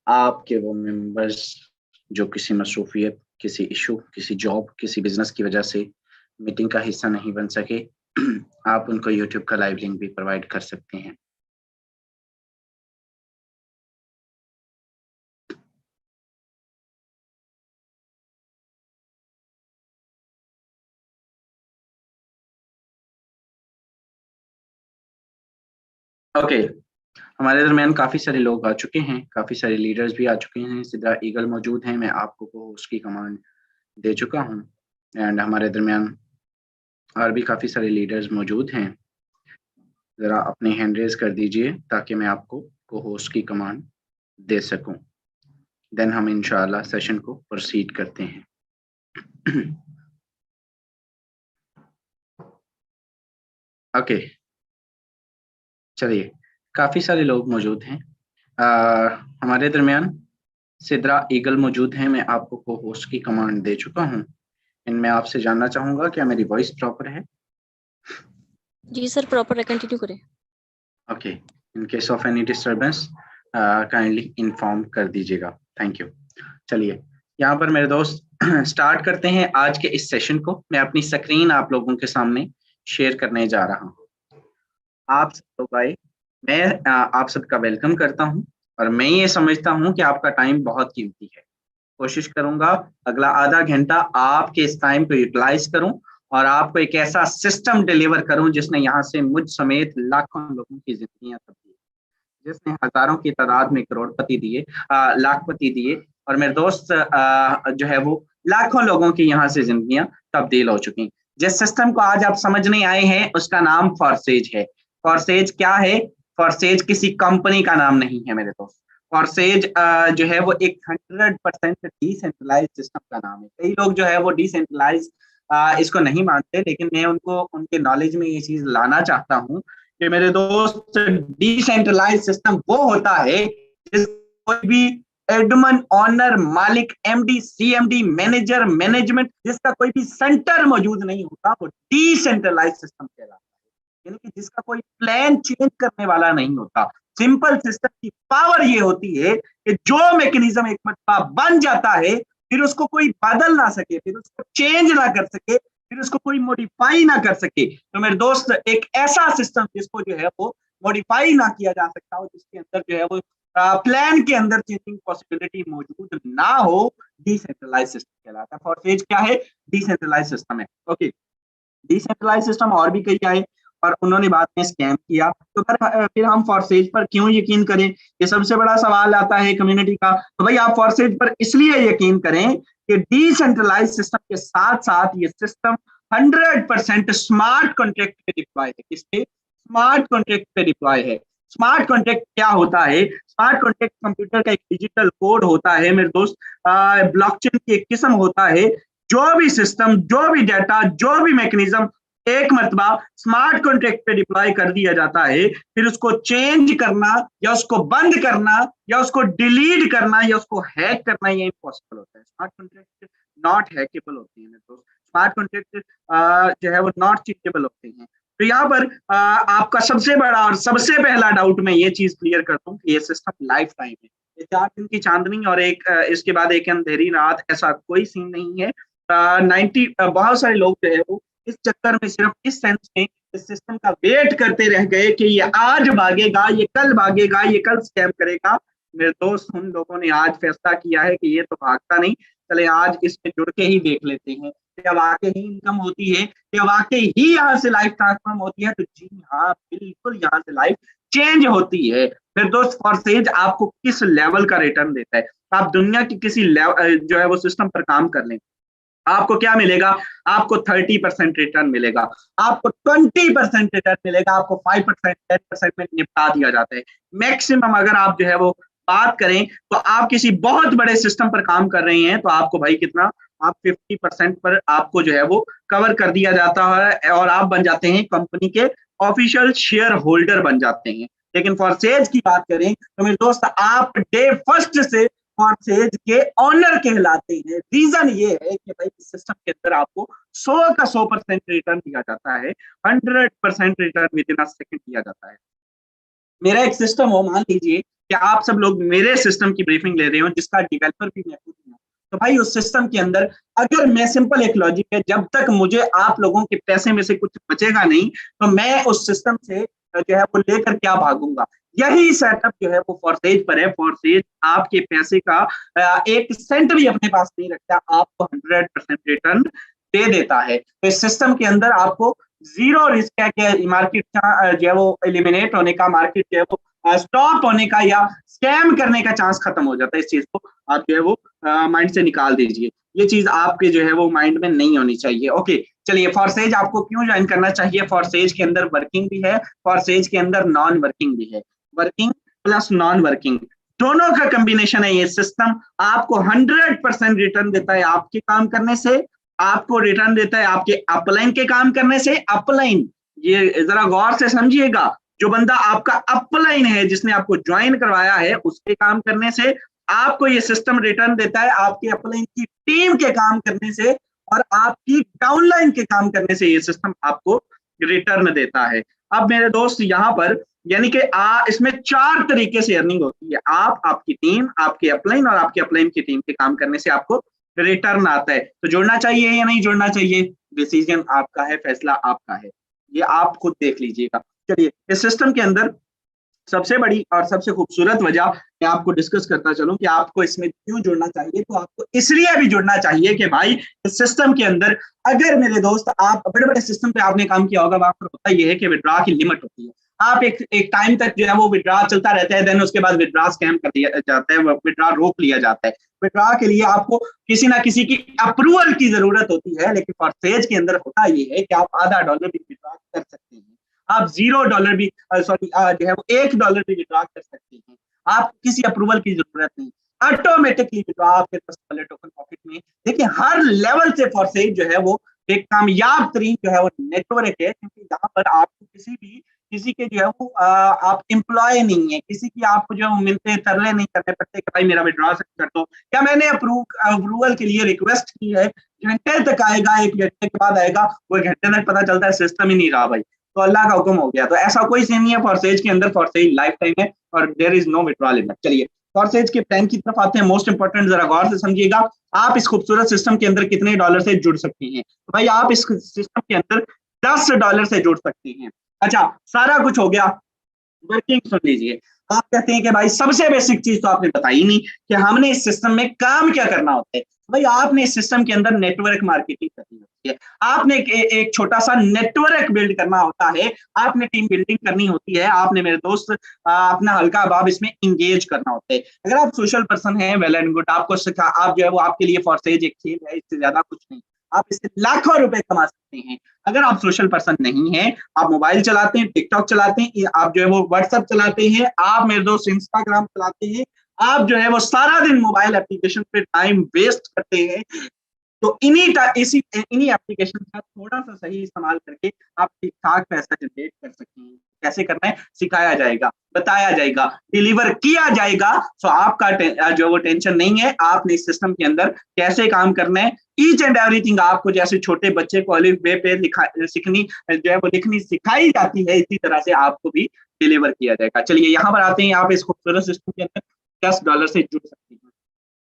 आपके वो मेंबर्स जो किसी मसरूफियत, किसी इशू, किसी जॉब, किसी बिजनेस की वजह से मीटिंग का हिस्सा नहीं बन सके, आप उनको यूट्यूब का लाइव लिंक भी प्रोवाइड कर सकते हैं। ओके, हमारे दरमियान काफ़ी सारे लोग आ चुके हैं, काफ़ी सारे लीडर्स भी आ चुके हैं। सिद्रा ईगल मौजूद हैं, मैं आपको को उसकी कमांड दे चुका हूँ। एंड हमारे दरमियान और भी काफ़ी सारे लीडर्स मौजूद हैं। ज़रा अपने हैंड रेज कर दीजिए ताकि मैं आपको को होस्ट की कमांड दे सकूं। देन हम इंशाल्लाह सेशन को प्रोसीड करते हैं। ओके, चलिए, काफ़ी सारे लोग मौजूद हैं हमारे दरमियान। सिद्रा ईगल मौजूद हैं, मैं आपको को होस्ट की कमांड दे चुका हूँ। इनमें आपसे जानना चाहूँगा क्या मेरी वॉइस प्रॉपर है? जी सर, प्रॉपर है, कंटिन्यू करें। Okay, in case of any disturbance kindly inform कर दीजिएगा। Thank you. चलिए, यहाँ पर मेरे दोस्त स्टार्ट करते हैं आज के इस सेशन को। मैं अपनी स्क्रीन आप लोगों के सामने शेयर करने जा रहा हूँ। आप सब लोग आए, मैं आप सबका वेलकम करता हूँ और मैं ये समझता हूँ कि आपका टाइम बहुत कीमती है। कोशिश करूंगा अगला आधा घंटा आपके इस टाइम को यूटिलाइज करूं और आपको एक ऐसा सिस्टम डिलीवर करूं जिसने यहाँ से मुझ समेत लाखों लोगों की जिंदगियां तब्दील, जिसने हजारों की तादाद में करोड़पति दिए, लाखपति दिए, और मेरे दोस्त जो है वो लाखों लोगों की यहाँ से जिंदगियां तब्दील हो चुकी। जिस सिस्टम को आज आप समझने आए हैं उसका नाम फॉरसेज है। फॉरसेज क्या है? फॉरसेज किसी कंपनी का नाम नहीं है मेरे दोस्त। फॉरसेज जो है वो एक 100% डिसेंट्रलाइज सिस्टम का नाम है। कई लोग जो है वो डिसेंट्रलाइज इसको नहीं मानते, लेकिन मैं उनको उनके नॉलेज में ये चीज लाना चाहता हूँ कि मेरे दोस्त, डिसेंट्रलाइज सिस्टम वो होता है जिस कोई भी एडमन, ऑनर, मालिक, एमडी, सीएमडी, मैनेजर, मैनेजमेंट, जिसका कोई भी सेंटर मौजूद नहीं होता, वो डिसेंट्रलाइज सिस्टम कहलाता है। यानी कि जिसका कोई प्लान चेंज करने वाला नहीं होता। सिंपल सिस्टम की पावर ये होती है कि जो मैकेनिज्म एक मरतबा बन जाता है फिर उसको कोई बदल ना सके, फिर उसको चेंज ना कर सके, फिर उसको कोई मॉडिफाई ना कर सके। तो मेरे दोस्त, एक ऐसा सिस्टम जिसको जो है वो मॉडिफाई ना किया जा सकता हो, जिसके अंदर जो है वो प्लान के अंदर चेंजिंग पॉसिबिलिटी मौजूद ना हो, डिसेंट्रलाइज सिस्टम कहलाता है। फॉरसेज क्या है? डिसेंट्रलाइज सिस्टम है। ओके, डिसेंट्रलाइज सिस्टम और भी कई आए और उन्होंने बाद में स्कैम किया, तो फिर हम फॉरसेज पर क्यों यकीन करें? ये सबसे बड़ा सवाल आता है कम्युनिटी का। तो भाई आप फॉरसेज पर इसलिए यकीन करें कि डिसेंट्रलाइज सिस्टम के साथ साथ ये सिस्टम 100% स्मार्ट कॉन्ट्रैक्ट पे डिप्लॉय है। किसपे? स्मार्ट कॉन्ट्रैक्ट पे डिप्लॉय है। स्मार्ट कॉन्ट्रैक्ट क्या होता है? स्मार्ट कॉन्ट्रैक्ट कंप्यूटर का एक डिजिटल कोड होता है मेरे दोस्त, ब्लॉकचेन की एक किस्म होता है। जो भी सिस्टम, जो भी डाटा, जो भी मैकेनिज्म एक मरतबा स्मार्ट कॉन्ट्रैक्ट पे डिप्लॉय कर दिया जाता है, फिर उसको चेंज करना या उसको बंद करना या उसको डिलीट करना या उसको हैक करना ये इम्पॉसिबल होता है। स्मार्ट कॉन्ट्रैक्ट नॉट हैकेबल होते हैं तो स्मार्ट कॉन्ट्रैक्ट जो है वो नॉट चेंजेबल होते हैं। तो यहाँ पर आपका सबसे बड़ा और सबसे पहला डाउट मैं ये चीज क्लियर करता हूँ कि ये सिस्टम लाइफ टाइम है। ये 4 दिन की चांदनी और एक इसके बाद एक अंधेरी रात, ऐसा कोई सीन नहीं है। 90 बहुत सारे लोग जो है वो इस चक्कर में, सिर्फ इस सेंस में इस सिस्टम का वेट करते रह गए कि ये आज भागेगा, ये कल भागेगा, ये कल स्कैम करेगा। मेरे दोस्त, उन लोगों ने आज फैसला किया है कि ये तो भागता नहीं, चले आज इसमें जुड़ के ही देख लेते हैं क्या वाकई ही इनकम होती है, क्या वाकई ही यहाँ से लाइफ ट्रांसफॉर्म होती है। तो जी हाँ, बिल्कुल यहाँ से लाइफ चेंज होती है। फिर दोस्त, फॉरसेज आपको किस लेवल का रिटर्न देता है? आप दुनिया की किसी लेवल जो है वो सिस्टम पर काम कर लें, आपको क्या मिलेगा? आपको 30% रिटर्न मिलेगा, आपको 20% रिटर्न मिलेगा, आपको 5%, 10% में निपटा दिया जाता है। मैक्सिमम अगर आप जो है वो बात करें तो आप किसी बहुत बड़े सिस्टम पर काम कर रहे हैं तो आपको भाई कितना, आप 50% पर आपको जो है वो कवर कर दिया जाता है और आप बन जाते हैं कंपनी के ऑफिशियल शेयर होल्डर बन जाते हैं। लेकिन फॉरसेज की बात करें तो मेरे दोस्त, आप डे फर्स्ट से फॉरसेज के ऑनर कहलाते हैं। रीजन ये है कि भाई इस सिस्टम के अंदर आपको 100 का 100% रिटर्न दिया जाता है, 100% return with in a second दिया जाता है। मेरा एक सिस्टम हो, मान लीजिए कि आप सब लोग मेरे सिस्टम की ब्रीफिंग ले रहे हो, जिसका डेवलपर भी मैं खुद हूं। तो भाई उस सिस्टम के अंदर अगर मैं सिंपल एक लॉजिक है, जब तक मुझे आप लोगों के पैसे में से कुछ बचेगा नहीं तो मैं उस सिस्टम से जो है वो लेकर क्या भागूंगा। यही सेटअप जो है वो फॉरसेज पर है। फॉरसेज आपके पैसे का 1 सेंट भी अपने पास नहीं रखता, आपको 100% रिटर्न दे देता है। तो इस सिस्टम के अंदर आपको जीरो रिस्क है कि मार्केट जो है वो एलिमिनेट होने का, मार्केट जो है वो स्टॉप होने का या स्कैम करने का चांस खत्म हो जाता है। इस चीज को आप जो है वो माइंड से निकाल दीजिए। ये चीज आपके जो है वो माइंड में नहीं होनी चाहिए। ओके चलिए, फॉरसेज आपको क्यों ज्वाइन करना चाहिए। फॉरसेज के अंदर वर्किंग भी है, फॉरसेज के अंदर नॉन वर्किंग भी है। वर्किंग प्लस नॉन वर्किंग दोनों का कॉम्बिनेशन है ये सिस्टम। आपको 100% रिटर्न देता है आपके काम करने से, आपको रिटर्न देता है आपके अपलाइन के काम करने से। अपलाइन, ये जरा गौर से समझिएगा, जो बंदा आपका अपलाइन है, जिसने आपको ज्वाइन करवाया है, उसके काम करने से आपको ये सिस्टम रिटर्न देता है। आपके अपलाइन की टीम के काम करने से और आपकी डाउनलाइन के काम करने से ये सिस्टम आपको रिटर्न देता है। अब मेरे दोस्त यहाँ पर यानी कि इसमें 4 तरीके से अर्निंग होती है। आप, आपकी टीम, आपके अपलाइन और आपके अपलाइन की टीम के काम करने से आपको रिटर्न आता है। तो जुड़ना चाहिए या नहीं जुड़ना चाहिए, डिसीजन आपका है, फैसला आपका है, ये आप खुद देख लीजिएगा। चलिए, इस सिस्टम के अंदर सबसे बड़ी और सबसे खूबसूरत वजह मैं आपको डिस्कस करता चलूं कि आपको इसमें क्यों जुड़ना चाहिए। तो आपको इसलिए भी जुड़ना चाहिए कि भाई इस सिस्टम के अंदर, अगर मेरे दोस्त आप बड़े बड़े सिस्टम पे आपने काम किया होगा, वहां पर होता यह है कि विड्रॉ की लिमिट होती है। आप एक टाइम तक जो है वो विड्रॉ चलता रहता है, देन उसके बाद विड्रॉ स्कैम कर दिया जाता है, विड्रॉ रोक लिया जाता है। विड्रॉ के लिए आपको किसी ना किसी की अप्रूवल की जरूरत होती है, लेकिन फॉरसेज के अंदर होता यह है कि आप $0.5 भी विड्रॉ कर सकते हैं, आप $0 भी सॉरी जो है वो $1 भी विड्रॉ कर सकते हैं। आप किसी अप्रूवल की जरूरत नहीं, ऑटोमेटिकली विड्रॉ आपके पास वाले टोकन पॉकेट में। देखिए, हर लेवल से फॉरसेज जो है वो एक कामयाब तरीन जो है वो नेटवर्क है, क्योंकि यहाँ पर आपको किसी के जो है वो आप एम्प्लॉय नहीं है, किसी की आपको जो मिलते तरले नहीं करने पड़ते कि भाई मेरा विड्रॉ कर दो, क्या मैंने अप्रूवल के लिए रिक्वेस्ट की है, घंटे तक आएगा, 1 घंटे के बाद आएगा, वो घंटे तक पता चलता है सिस्टम ही नहीं रहा भाई, तो अल्लाह का हुक्म हो गया। तो ऐसा कोई सीन नहीं है फॉरसेज के अंदर, फॉरसेज लाइफ टाइम है और there is no withdrawal limit. चलिए, फॉरसेज के प्लान की तरफ आते हैं। मोस्ट इंपोर्टेंट, जरा गौर से समझिएगा, आप इस खूबसूरत सिस्टम के अंदर कितने डॉलर से जुड़ सकते हैं। तो भाई आप इस सिस्टम के अंदर $10 से जुड़ सकते हैं। अच्छा, सारा कुछ हो गया, वर्किंग सुन लीजिए। आप कहते हैं कि भाई सबसे बेसिक चीज तो आपने बताई नहीं कि हमने इस सिस्टम में काम क्या करना होता है। भाई आपने इस सिस्टम के अंदर नेटवर्क मार्केटिंग करनी होती है, आपने एक छोटा सा नेटवर्क बिल्ड करना होता है, आपने टीम बिल्डिंग करनी होती है, आपने मेरे दोस्त अपना हल्का अबाब इसमें इंगेज करना होता है। अगर आप सोशल पर्सन हैं, वेल एंड गुड, आपको सिखा, आप जो है वो आपके लिए फॉरसेज एक खेल है, इससे ज्यादा कुछ नहीं, आप इससे लाखों रुपए कमा सकते हैं। अगर आप सोशल पर्सन नहीं है, आप मोबाइल चलाते हैं, टिकटॉक चलाते हैं, आप जो है वो व्हाट्सएप चलाते हैं, आप मेरे दोस्त इंस्टाग्राम चलाते हैं, आप जो है वो सारा दिन मोबाइल एप्लीकेशन पे टाइम वेस्ट करते हैं, तो इन्हीं एप्लीकेशन का थोड़ा सा सही इस्तेमाल करके आप ठीक ठाक पैसा जनरेट कर सकते हैं। कैसे करना है सिखाया जाएगा, बताया जाएगा, डिलीवर किया जाएगा। सो आपका जो वो टेंशन नहीं है, आपने इस सिस्टम के अंदर कैसे काम करना है, ईच एंड एवरीथिंग आपको, जैसे छोटे बच्चे को अलिफ बे पे सीखनी जो है वो लिखनी सिखाई जाती है, इसी तरह से आपको भी डिलीवर किया जाएगा। चलिए, यहाँ पर आते हैं, आप इस खूबसूरत सिस्टम के अंदर $10 से जुड़ सकते हैं।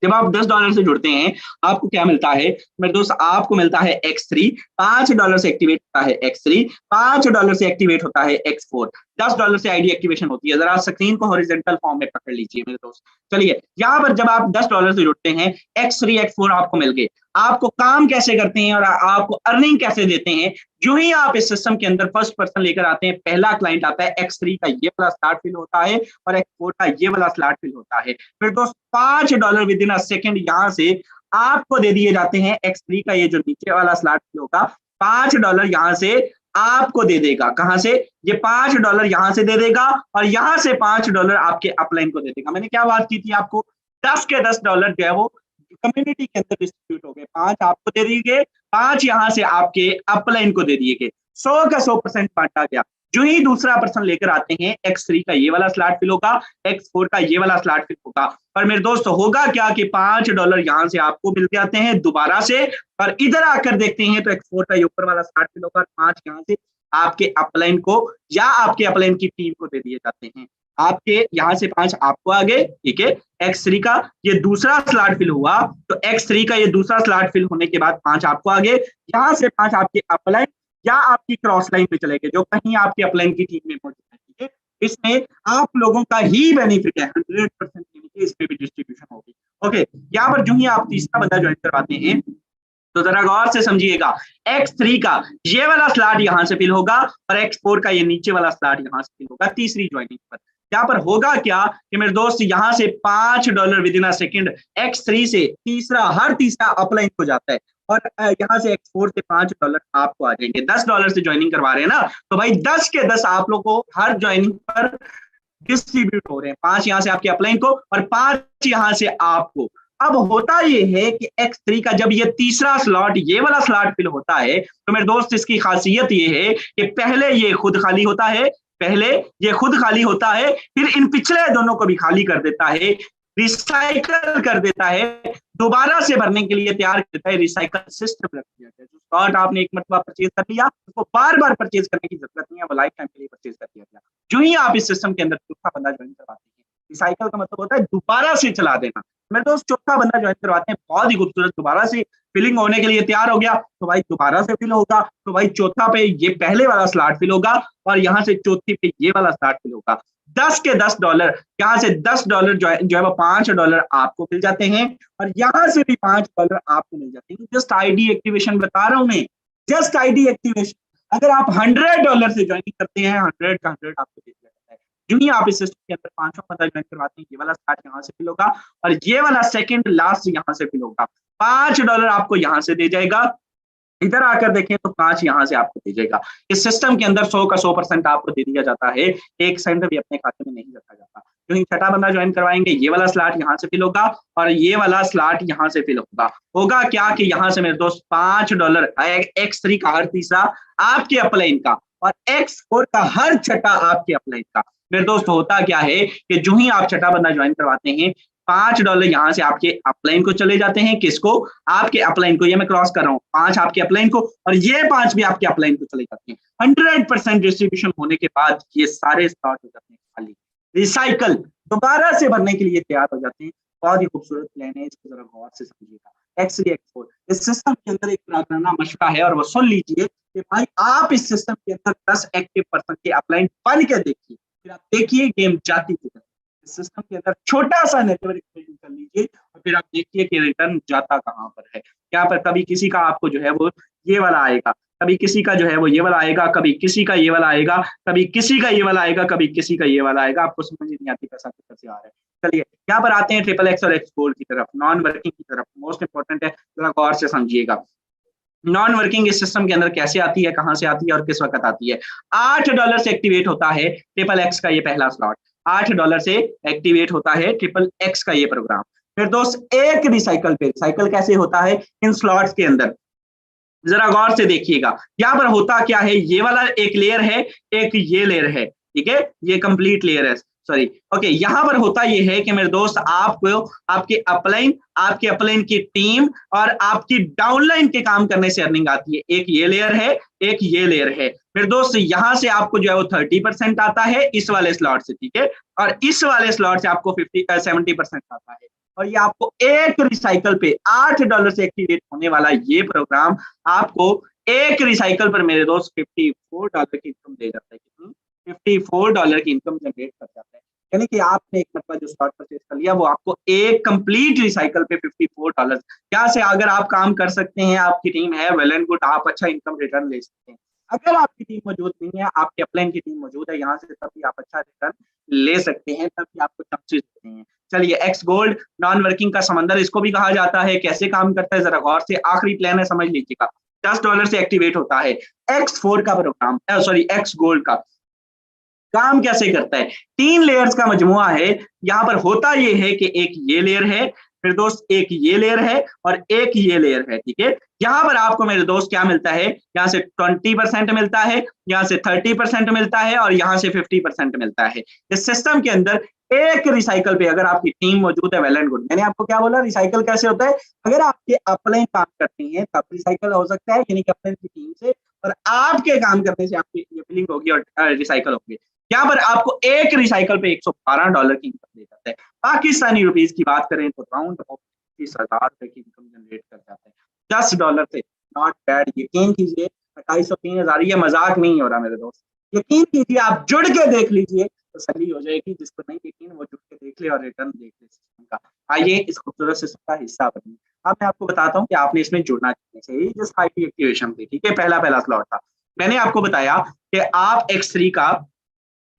जब आप $10 से जुड़ते हैं, आपको क्या मिलता है मेरे दोस्त, आपको मिलता है X3, $5 से एक्टिवेट होता है X3, $5 से एक्टिवेट होता है X4, $10 से आईडी एक्टिवेशन होती है। जरा स्क्रीन को हॉरिजॉन्टल फॉर्म में पकड़ लीजिए मेरे दोस्त। चलिए, यहाँ पर जब आप $10 से जुड़ते हैं, X3 X4 आपको मिल गए। आपको काम कैसे करते हैं और आपको अर्निंग कैसे देते हैं, जो ही आप इस सिस्टम के अंदर फर्स्ट पर्सन लेकर आते हैं, पहला क्लाइंट आता है, X3 का ये वाला स्लॉट फिल होता है और X4 का ये वाला स्लॉट फिल होता है। फिर दोस्त $5 विद इन अ सेकेंड यहाँ से आपको दे दिए जाते हैं। X3 का ये जो नीचे वाला स्लॉट फिल होगा, $5 यहाँ से आपको दे देगा। कहां से? ये $5 यहाँ से दे देगा और यहाँ से $5 आपके अपलाइन को दे देगा। मैंने क्या बात की थी आपको, 10 के $10 जो है वो कम्युनिटी के अंदर डिस्ट्रीब्यूट हो गए, 5 आपको दे दिए गए, 5 यहाँ से आपके अपलाइन को दे दिए गए, 100 का 100% बांटा गया। जो ही दूसरा पर्सन लेकर आते हैं, X3 का ये वाला स्लॉट फिल होगा, X4 का ये वाला स्लॉट फिल होगा। पर मेरे दोस्त होगा क्या कि $5 यहाँ से आपको मिल जाते हैं दोबारा से, और इधर आकर देखते हैं तो X4 का ये ऊपर वाला स्लॉट फिल होगा, 5 यहाँ से आपके अपलाइन को या आपके अपलाइन की टीम को दे दिए जाते हैं। आपके यहाँ से 5 आपको आ गए, ठीक है। X3 का ये दूसरा स्लॉट फिल हुआ, तो X3 का ये दूसरा स्लॉट फिल होने के बाद 5 आपको आ गए। यहाँ से 5 आपके अपलाइन या आपकी क्रॉस लाइन पे चले गए, जो कहीं आपके अपलाइन की टीम में मौजूद है, ठीक है। इसमें आप लोगों का ही बेनिफिट है, 100% इसमें भी डिस्ट्रीब्यूशन होगी। ओके, यहाँ पर जो ही आप तीसरा बंदा ज्वाइन करवाते हैं तो जरा गौर से समझिएगा, X3 का ये वाला स्लॉट यहाँ से फिल होगा और X4 का ये नीचे वाला स्लॉट यहाँ से फिल होगा तीसरी ज्वाइनिंग पर। यहाँ पर होगा क्या कि मेरे दोस्त यहाँ से $5 with in a second X3 से हर तीसरा अपलाइन हो जाता है और यहाँ से X4 से $5 आपको आ जाएंगे। $10 से ज्वाइनिंग करवा रहे हैं ना, तो भाई 10 के 10 आप लोग को हर ज्वाइनिंग पर डिस्ट्रीब्यूट हो रहे हैं। 5 यहाँ से आपके अपलाइन को और 5 यहाँ से आपको। अब होता ये है कि X3 का जब ये तीसरा स्लॉट ये वाला स्लॉट फिल होता है तो मेरे दोस्त इसकी खासियत ये है कि पहले ये खुद खाली होता है, फिर इन पिछले दोनों को भी खाली कर देता है, रिसाइकल कर देता है, दोबारा से भरने के लिए तैयार करता है, रिसाइकल सिस्टम रख दिया गया। जो स्लॉट आपने एक मरतबा परचेज कर लिया, उसको बार बार परचेज करने की जरूरत नहीं है, वो लाइफ टाइम के लिए परचेज कर दिया गया। जो ही आप इस सिस्टम के अंदर चौथा बंदा ज्वाइन करवाते हैं, रिसाइकल का मतलब होता है दोबारा से चला देना। मेरे दोस्त चौथा बंदा ज्वाइन करवाते हैं, बहुत ही खूबसूरत, दोबारा से फिलिंग होने के लिए तैयार हो गया, तो भाई दोबारा से फिल होगा, तो भाई चौथा पे ये पहले वाला स्लॉट फिल होगा और यहाँ से चौथी पे ये वाला स्लॉट फिल होगा। 10 के $10, यहाँ से $10 जो है वो $5 आपको मिल जाते हैं और यहाँ से भी $5 आपको मिल जाते हैं। जस्ट आईडी एक्टिवेशन बता रहा हूं मैं, जस्ट आईडी एक्टिवेशन। अगर आप $100 से ज्वाइनिंग करते हैं, 100 का 100 आपको दे दिया जाता है। जो ही आप इस सिस्टम के अंदर 5 बंदा ज्वाइन करवाते हैं, ये वाला स्टार्ट यहाँ से फिल होगा और ये वाला सेकंड लास्ट यहाँ से फिल होगा। $5 आपको यहाँ से दे जाएगा, इधर आकर देखें तो 5 यहाँ से आपको दे जाएगा। इस सिस्टम के अंदर 100 का 100% आपको दे दिया जाता है, 1 सेंट भी अपने खाते में नहीं रखा जाता। जो ही छठा बंदा ज्वाइन करवाएंगे, ये वाला स्लॉट यहाँ से फिल होगा और ये वाला स्लॉट यहाँ से फिल होगा। होगा क्या कि यहाँ से मेरे दोस्त $5 X3 का हर तीसरा आपके अपलाइन का और X4 का हर छठा आपके अपलाइन का। मेरे दोस्त होता क्या है कि जो ही आप छठा बंदा ज्वाइन करवाते हैं, $5 यहाँ से आपके अपलाइन को चले जाते हैं। किसको? आपके अपलाइन को। ये मैं क्रॉस कर रहा हूँ, 5 आपके अपलाइन को और ये 5 भी आपके अपलाइन को चले जाते हैं। 100% डिस्ट्रीब्यूशन होने के बाद ये सारे स्लॉट हो जाते हैं खाली, रिसाइकल दोबारा से भरने के लिए तैयार हो जाते हैं। बहुत ही खूबसूरत प्लान है, इसको जरा गौर से समझिएगा। X3 X4 इस सिस्टम के अंदर एक प्रार्थना मशका है और वो सुन लीजिए कि भाई आप इस सिस्टम के अंदर 10 एक्टिव पर्सन के अपलाइन बन के देखिए, फिर आप देखिए गेम जाती किधर। इस सिस्टम के अंदर छोटा सा नेटवर्क कर लीजिए और फिर आप देखिए कि रिटर्न जाता कहाँ पर है। यहाँ पर कभी किसी का आपको जो है वो ये वाला आएगा, कभी किसी का जो है वो ये वाला आएगा, कभी किसी का ये वाला आएगा, कभी किसी का ये वाला आएगा, कभी किसी का ये वाला आएगा। आपको समझ नहीं आती पैसा किधर से आ रहा है। चलिए यहाँ पर आते हैं ट्रिपल एक्स और एक्स गोल्ड की तरफ, नॉन वर्किंग की तरफ। मोस्ट इंपॉर्टेंट है, थोड़ा गौर से समझिएगा। नॉन वर्किंग इस सिस्टम के अंदर कैसे आती है, कहां से आती है और किस वक्त आती है। $8 से एक्टिवेट होता है ट्रिपल एक्स का ये पहला स्लॉट, $8 से एक्टिवेट होता है ट्रिपल एक्स का ये प्रोग्राम। फिर दोस्त एक रिसाइकल पे, रिसाइकल कैसे होता है इन स्लॉट्स के अंदर, जरा गौर से देखिएगा। यहाँ पर होता क्या है, ये वाला एक लेयर है, एक ये लेयर है, ठीक है, ये कंप्लीट लेयर है, सॉरी ओके। यहाँ पर होता ये है कि मेरे दोस्त आपको आपके अपलाइन की टीम और आपकी डाउनलाइन के काम करने से अर्निंग आती है। एक ये लेयर है, एक ये लेयर है। मेरे दोस्त यहाँ से आपको जो है वो 30% आता है इस वाले स्लॉट से, ठीक है, और इस वाले स्लॉट से आपको 70% आता है। और ये आपको एक रिसाइकल पे $8 से एक्टिवेट होने वाला ये प्रोग्राम आपको एक रिसाइकल पर मेरे दोस्त $54 की इनकम दे जाता है। कितनी? $54 की इनकम जनरेट कर जाता है। यानी कि आपने एक मतलब जो स्लॉट परचेज कर लिया वो आपको एक कंप्लीट रिसाइकल पे $54। यहाँ से अगर आप काम कर सकते हैं, आपकी टीम है, वेल एंड गुड, आप अच्छा इनकम रिटर्न ले सकते हैं। अगर आपकी टीम मौजूद नहीं है, आपके अपलाइन की टीम मौजूद है, यहाँ से तभी आप अच्छा रिटर्न ले सकते हैं, तभी आपको चांसेस देते हैं। चलिए एक्स गोल्ड नॉन वर्किंग का समंदर इसको भी कहा जाता है। कैसे काम करता है जरा गौर से, आखिरी प्लान है, समझ लीजिएगा। $10 से एक्टिवेट होता है X4 का प्रोग्राम, सॉरी एक्स गोल्ड का काम कैसे करता है। 3 लेयर्स का मजमुआ है। यहाँ पर होता ये है कि एक ये लेयर है, फिर दोस्त एक ये लेयर है और एक ये लेयर है, ठीक है। यहाँ पर आपको मेरे दोस्त क्या मिलता है, यहाँ से 20% मिलता है, यहाँ से 30% मिलता है और यहाँ से 50% मिलता है। इस सिस्टम के अंदर एक रिसाइकल पे अगर आपकी टीम मौजूद है, वेल एंड गुड। मैंने आपको क्या बोला, रिसाइकल कैसे होता है, अगर आपके अपलाइन काम करते हैं तब रिसाइकल हो सकता है, यानी कि अपलाइन की टीम से, और आपके काम करने से आपकी फिलिंग होगी और रिसाइकल होगी। यहाँ पर आपको एक रिसाइकल पे $112 की इनकम दे जाता है। पाकिस्तानी रुपीज की बात करें तो राउंड ऑफ 30,000 की इनकम जनरेट कर जाता है $10 से। नॉट बैड, यकीन कीजिए 2,500 3,000 ये मजाक नहीं हो रहा मेरे दोस्त, यकीन कीजिए, आप जुड़ के देख लीजिए तसल्ली हो जाएगी। जिसको नहीं यकीन वो जुड़ के देख ले और रिटर्न देख ले सिस्टम का। आइए इस खूबसूरत सिस्टम का हिस्सा बनिए। अब मैं आपको बताता हूँ कि आपने इसमें जुड़ना चाहिए। जस्ट आईडी एक्टिवेशन थी, ठीक है, पहला स्लॉट था। मैंने आपको बताया कि आप X3 का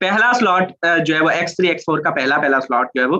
पहला स्लॉट जो है वो X3 X4 का पहला स्लॉट जो है वो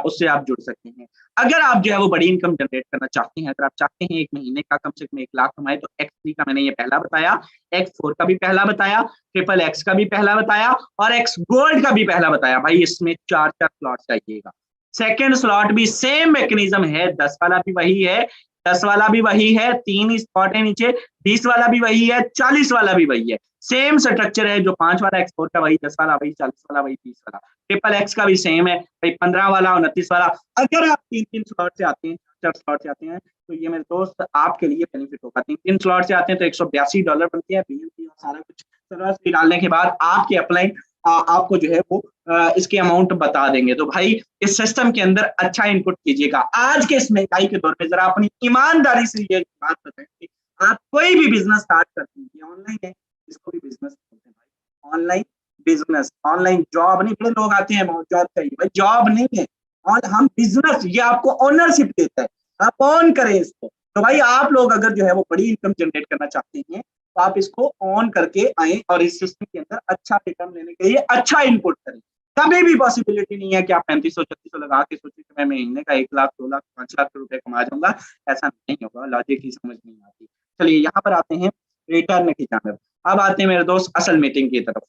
उससे आप जुड़ सकते हैं। अगर आप जो है वो बड़ी इनकम जनरेट करना चाहते हैं, अगर आप चाहते हैं एक महीने का कम से कम 1 लाख कमाए, तो X3 का मैंने ये पहला बताया, X4 का भी पहला बताया, XXX का भी पहला बताया और X गोल्ड का भी पहला बताया। भाई इसमें 4 स्लॉट चाहिएगा। सेकेंड स्लॉट भी सेम मैकेनिज्म है, 10 वाला भी वही है, 10 वाला भी वही है, 3 स्पॉट है नीचे, 20 वाला भी वही है, 40 वाला भी वही है। सेम स्ट्रक्चर है, जो 5 वाला X4 का वही, 10 वाला वही, 40 वाला वही, 30 वाला। XXX का भी सेम है भाई, 15 वाला, 29 वाला। अगर आप 3 स्लॉट से आते हैं, 4 स्लॉट से आते हैं, तो ये मेरे दोस्त आपके लिए बेनिफिट होगा। 3 स्लॉट से आते हैं तो $182 बनते हैं, BMP और सारा कुछ सर्विस फी डालने के बाद आपके अपलाइन आपको जो है वो इसके अमाउंट बता देंगे। तो भाई इस सिस्टम के अंदर अच्छा इनपुट कीजिएगा। आज के इस महंगाई के दौर में जरा अपनी ईमानदारी से ये बात बताएं कि आप कोई भी बिजनेस स्टार्ट करते हैं, ऑनलाइन है, इसको भी बिजनेस बोलते हैं भाई। ऑनलाइन बिजनेस, ऑनलाइन जॉब नहीं। बड़े लोग आते हैं जॉब चाहिए, भाई जॉब नहीं है, और हम बिजनेस, ये आपको ओनरशिप देता है, आप ऑन करें इसको। तो भाई आप लोग अगर जो है वो बड़ी इनकम जनरेट करना चाहते हैं तो आप इसको ऑन करके आए और इस सिस्टम के अंदर अच्छा रिटर्न लेने के लिए अच्छा इनपुट करें। कभी भी पॉसिबिलिटी नहीं है कि आप 3500-3600 लगा के सोचिए कि मैं महीने का 1 लाख 2 लाख 5 लाख रुपए कमा जाऊंगा। ऐसा नहीं होगा, लॉजिक ही समझ नहीं आती। चलिए यहाँ पर आते हैं रिटर्न की जानब। अब आते हैं मेरे दोस्त असल मीटिंग की तरफ।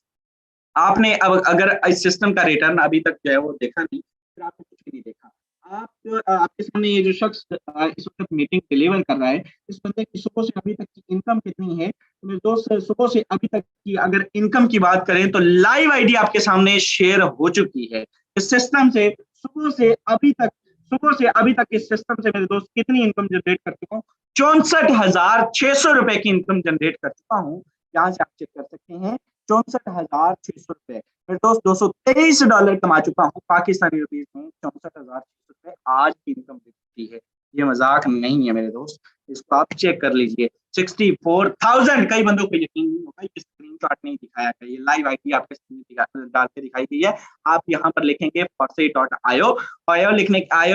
आपने अब अगर इस सिस्टम का रिटर्न अभी तक जो है वो देखा नहीं, फिर आपने कुछ भी नहीं देखा। आप आपके सामने ये जो शख्स इस वक्त मीटिंग डिलीवर कर रहा है, इस बंदे की सुबह से अभी तक की इनकम कितनी है? तो मेरे दोस्त सुबह से अभी तक की अगर इनकम की बात करें तो लाइव आईडी आपके सामने शेयर हो चुकी है। इस सिस्टम से सुबह से अभी तक, सुबह से अभी तक इस सिस्टम से मेरे दोस्त कितनी इनकम जनरेट कर चुका हूँ? 64,600 रुपए की इनकम जनरेट कर चुका हूँ। यहाँ से आप चेक कर सकते हैं, 64,600 रुपए। मेरे दोस्त $223 कमा चुका हूँ पाकिस्तानी रुपीज में। 64,600 रुपए आज की इनकम दिखती है, ये मजाक नहीं है मेरे दोस्त, इसको आप चेक कर लीजिए। 64,000, कई बंदों को यकीन नहीं होगा, ये स्क्रीनशॉट नहीं दिखाया है, ये लाइव आईडी आपके सामने डाल के दिखाई दी है। आप यहाँ पर लिखेंगे forse.io, आयो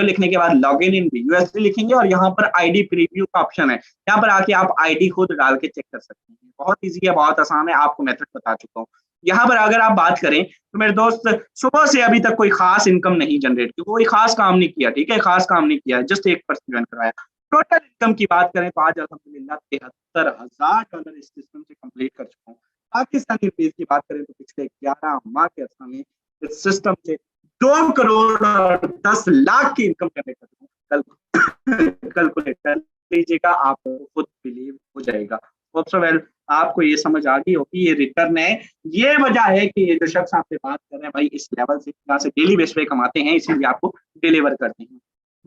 लिखने के बाद लॉगिन इन USD लिखेंगे और यहाँ पर आईडी प्रीव्यू का ऑप्शन है, यहाँ पर आके आप आईडी खुद डाल के चेक कर सकते हैं। बहुत ईजी है, बहुत आसान है, आपको मेथड बता चुका हूँ। यहाँ पर अगर आप बात करें तो मेरे दोस्त सुबह से अभी तक कोई खास इनकम नहीं जनरेट की, कोई खास काम नहीं किया, ठीक है, खास काम नहीं किया, जस्ट 1% ज्वाइन करवाया। टोटल इनकम की बात करें तो आज अल्हम्दुलिल्लाह $73,000 इस सिस्टम से कंप्लीट कर चुका हूँ। पाकिस्तानी रुपीज की बात करें तो पिछले 11 माह के अर्सा में इस सिस्टम से 2 करोड़ और 10 लाख की इनकम जनरेट कर चुका हूँ। कैलकुलेट कर लीजिएगा, आपको खुद बिलीव हो जाएगा। वेल, आपको ये समझ आ गई होगी, ये रिटर्न है, ये वजह है कि ये जो शख्स आपसे बात कर रहे हैं भाई इस लेवल से, यहाँ से डेली बेस पे कमाते हैं, इसीलिए आपको डिलीवर करते हैं।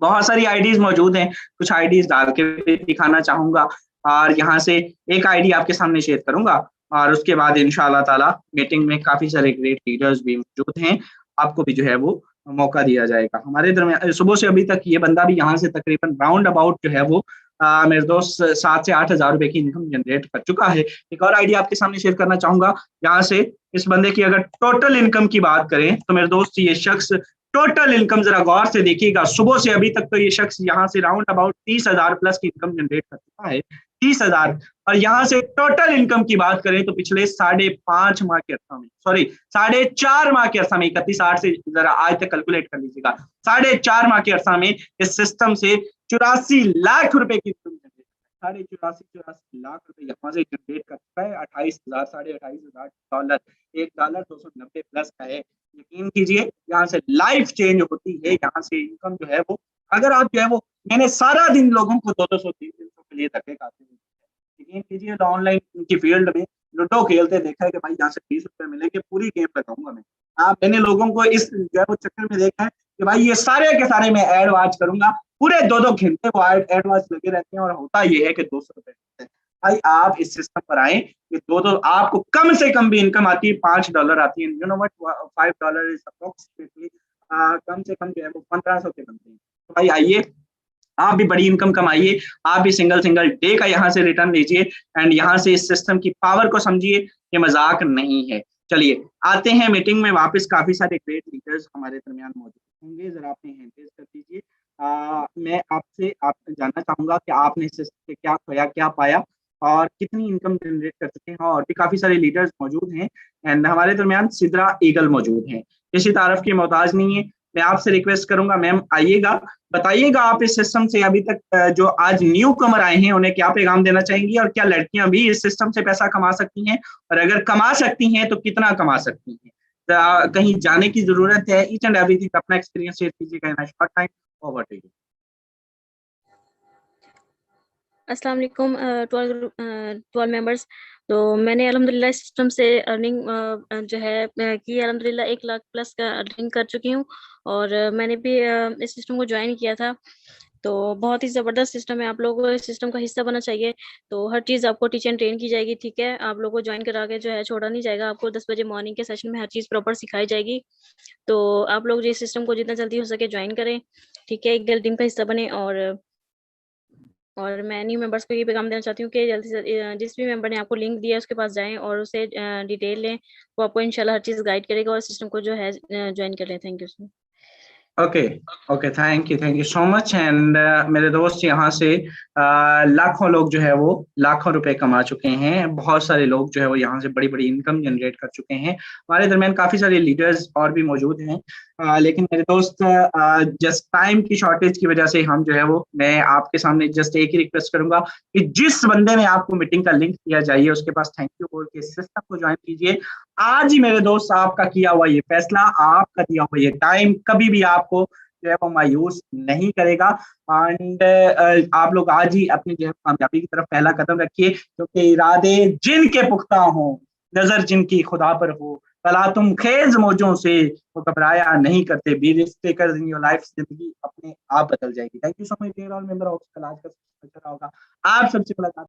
बहुत सारी आईडीज मौजूद हैं, कुछ आईडीज डाल के दिखाना चाहूंगा और यहाँ से एक आईडी आपके सामने शेयर करूंगा और उसके बाद इंशाल्लाह ताला मीटिंग में काफी सारे ग्रेट लीडर्स भी मौजूद हैं, आपको भी जो है वो मौका दिया जाएगा। हमारे दरमियान सुबह से अभी तक ये बंदा भी यहाँ से तकरीबन राउंड अबाउट जो है वो मेरे दोस्त 7 से 8 हजार रुपए की इनकम जनरेट कर चुका है। एक और आईडी आपके सामने शेयर करना चाहूंगा, यहाँ से इस बंदे की अगर टोटल इनकम की बात करें तो मेरे दोस्त ये शख्स टोटल इनकम जरा गौर से देखिएगा, सुबह से अभी तक तो ये शख्स यहाँ से राउंड अबाउट 30,000 प्लस की इनकम जनरेट कर चुका है, 30,000। और यहाँ से टोटल इनकम की बात करें तो पिछले 5.5 माह के अर्सा में, सॉरी 4.5 माह के अर्सा में, 31/8 से जरा आज तक कैलकुलेट कर लीजिएगा, 4.5 माह के अर्सा में इस सिस्टम से 84 लाख रुपए की इनकम जनरेट, 84 लाख रुपए यहाँ से जनरेट कर चुका है। 28,000 $28,000, $1 290 प्लस का है। यकीन कीजिए यहाँ से लाइफ चेंज होती है, यहाँ से इनकम जो है वो, अगर आप जो है वो, मैंने सारा दिन लोगों को 200 300 के लिए धक्के खाते हैं, यकीन कीजिए ऑनलाइन की फील्ड में लूडो खेलते देखा है कि भाई यहाँ से 20 रुपए मिलेंगे, पूरी गेम लगाऊंगा मैं। मैंने लोगों को इस जो है वो चक्कर में देखा है कि भाई ये सारे के सारे मैं एड वॉच करूंगा, पूरे 2-2 घंटे वो एड वॉच लगे रहते हैं और होता ये है कि 200 रुपए भाई आप इस सिस्टम पर आए कि दो आपको कम से कम भी इनकम आती है, $5 आती है, you know what, $5 is approximately कम से कम जो है वो 1500 के बनते हैं। तो भाई आइए, आप भी बड़ी इनकम कमाइए, आप भी सिंगल सिंगल डे का यहाँ से रिटर्न लीजिए एंड यहाँ से इस सिस्टम की पावर को समझिए, ये मजाक नहीं है। चलिए आते हैं मीटिंग में वापस, काफी सारे ग्रेट लीडर्स हमारे दरमियान मौजूद होंगे, जरा अपने हैंड रेज कर दीजिए। मैं आपसे जानना चाहूंगा कि आपने इस सिस्टम से क्या खोया, क्या पाया और कितनी इनकम जनरेट कर सकते हैं। और भी काफी सारे लीडर्स मौजूद हैं एंड हमारे दरमियान सिद्रा ईगल मौजूद हैं, किसी तारफ की मोहताज नहीं है। मैं आपसे रिक्वेस्ट करूंगा मैम आइएगा, बताइएगा आप इस सिस्टम से अभी तक जो आज न्यू कमर आए हैं उन्हें क्या पैगाम देना चाहेंगी, और क्या लड़कियां भी इस सिस्टम से पैसा कमा सकती हैं, और अगर कमा सकती हैं तो कितना कमा सकती हैं। कहीं जाने की जरूरत है, ईच एंड एवरीथिंग अपना एक्सपीरियंस शेयर कीजिएगा in short time. Over to you. अस्सलाम वालेकुम टू ऑल मेंबर्स। तो मैंने अल्हम्दुलिल्लाह सिस्टम से अर्निंग जो है की अल्हम्दुलिल्लाह 1 लाख प्लस का अर्निंग कर चुकी हूँ। और मैंने भी इस सिस्टम को ज्वाइन किया था। तो बहुत ही ज़बरदस्त सिस्टम है, आप लोगों को इस सिस्टम का हिस्सा बनना चाहिए। तो हर चीज़ आपको टीच एंड ट्रेन की जाएगी, ठीक है। आप लोगों को ज्वाइन करा के जो है छोड़ा नहीं जाएगा, आपको 10 बजे मॉर्निंग के सेशन में हर चीज़ प्रॉपर सिखाई जाएगी। तो आप लोग इस सिस्टम को जितना जल्दी हो सके ज्वाइन करें, ठीक है, एक टीम का हिस्सा बने। और मैं न्यू मेंबर्स को ये पैगाम देना चाहती हूँ कि जल्दी से जिस भी मेंबर ने आपको लिंक दिया है उसके पास जाएं और उसे डिटेल लें, वो आपको इंशाल्लाह हर चीज़ गाइड करेगा और सिस्टम को जो है ज्वाइन कर लें। Thank you. Okay okay, thank you so much. And मेरे दोस्त यहाँ से लाखों लोग जो है वो लाखों रुपए कमा चुके हैं, बहुत सारे लोग जो है वो यहाँ से बड़ी बड़ी इनकम जनरेट कर चुके हैं। हमारे दरमियान काफी सारे लीडर्स और भी मौजूद हैं, लेकिन मेरे दोस्त जस्ट टाइम की शॉर्टेज की वजह से हम जो है वो, मैं आपके सामने जस्ट एक ही रिक्वेस्ट करूंगा कि जिस बंदे ने आपको मीटिंग का लिंक दिया जाइए उसके पास थैंक यू बोल के सिस्टम को ज्वाइन कीजिए। आज ही मेरे दोस्त आपका किया हुआ ये फैसला, आपका दिया हुआ ये टाइम कभी भी आपको जो है वो मायूस नहीं करेगा। एंड आप लोग आज ही अपनी जो है कामयाबी की तरफ पहला कदम रखिए, क्योंकि इरादे जिनके पुख्ता हों, नजर जिनकी खुदा पर हो, भला तुम खेज मौजों से वो घबराया नहीं करते, be risk takers in your life, जिंदगी अपने आप बदल जाएगी। Thank you so much dear all member of class का होगा। आप सबसे मुलाकात